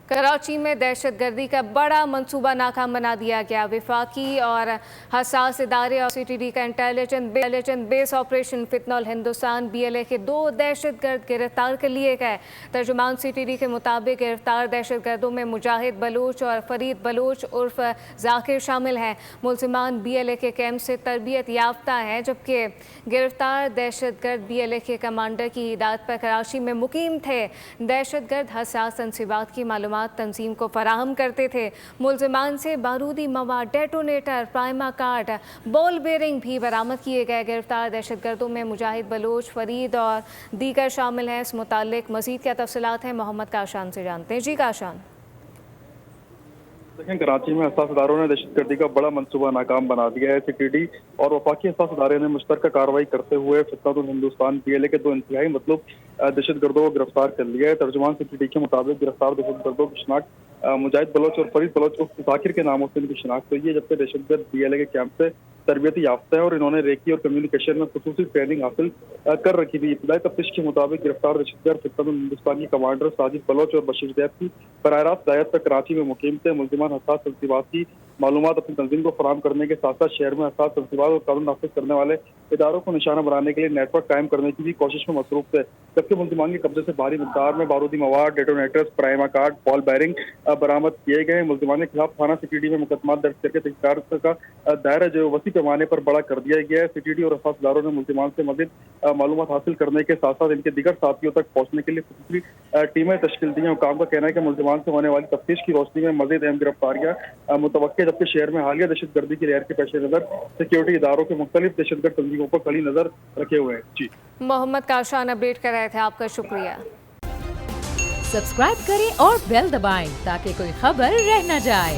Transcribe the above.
कराची में दहशत गर्दी का बड़ा मंसूबा नाकाम बना दिया गया। वफाकी और हसास इदारे और CTD का इंटेलिजेंस बेस ऑपरेशन फितनल हिंदुस्तान BLA के 2 दहशत गर्द गिरफ्तार कर लिए गए। तर्जुमान CTD के मुताबिक गिरफ्तार दहशत गर्दों में मुजाहिद बलूच और फरीद बलूच उर्फ जाकिर शामिल हैं। मुल्जिमान BLA के कैंप से तरबियत याफ्ता है, जबकि गिरफ्तार दहशत गर्द BLA के कमांडर की हिदायत पर कराची में मुकीम थे। दहशत गर्द हसास तंसीबात की मालूमात तंजीम को फराहम करते थे। मुल्जिमान से बारूदी मवाद, detonator, primer cord, ball bearing भी बरामद किए गए। गिरफ्तार दहशत गर्दों में मुजाहिद बलूच, फरीद और दीगर शामिल हैं। इस मुतालिक मजीद क्या तफसीलात हैं, मोहम्मद काशान से जानते हैं। जी काशान। देखें, कराची में हसास इदारों ने दहशत गर्दी का बड़ा मंसूबा नाकाम बना दिया है। CTD और वफाकी हसास इदारे ने मुश्तरका कार्रवाई करते हुए फितनल हिंदुस्तान BLA के 2 इंतहाई मतलब दहशत गर्दों को गिरफ्तार कर लिया है। तर्जुमान CTD के मुताबिक गिरफ्तार दहशत गर्दों की शनाख्त मुजाहिद बलोच और फरीद बलोच उर्फ जाकिर के नामों से इनकी शनाख्त हुई है, जबकि दहशत गर्द BLA के कैंप से तरबियती याफ्ता है और इन्होंने रेकी और कम्युनिकेशन में खुसूसी ट्रेनिंग हासिल कर रखी थी। इब्तदाई तफ्तीश के मुताबिक गिरफ्तार दहशत गर्द फितनल हिंदुस्तान के कमांडर साजिद बलोच और बशीर दैब की बराह रास्त हिदायत पर कराची में मुकीम थे। मुल्जिमान हसास तंसीबात की मालूमात अपनी तंजीम को फराहम करने के साथ साथ शहर में हसास तंसीबात और कानून नाफिज करने वाले इदारों को निशाना बनाने के लिए नेटवर्क कायम करने की भी कोशिश में मसरूफ थे। जबकि मुल्जिमान के कब्जे से भारी मिकदार में बारूदी मवाद, detonators, primer cord, ball bearing बरामद किए गए। मुल्जिमान के खिलाफ थाना CTD में मुकदमा दर्ज करके तहकीकात का दायरा जो वसी पैमाने पर बड़ा कर दिया गया है। CTD और हसास इदारों ने मुल्जिमान से मजीद मालूमात हासिल करने के साथ साथ इनके दीगर साथियों तक पहुंचने के लिए खुसूसी टीमें तश्कील दी हैं। हुकाम का कहना है कि मुल्जिमान से होने वाली तफ्तीश की रोशनी में मजीद अहम गिरफ्तारियां मुतवक्के, जबकि शहर में हालिया दहशत गर्दी की लहर के पेश नजर सिक्योरिटी इदारों के मुख्तलिफ दहशतगर्द तंजीमों पर कड़ी नजर रखे हुए हैं। जी, मोहम्मद काशान अपडेट कर रहे थे, आपका शुक्रिया। सब्सक्राइब करें और बेल दबाएं ताकि कोई खबर रह न जाए।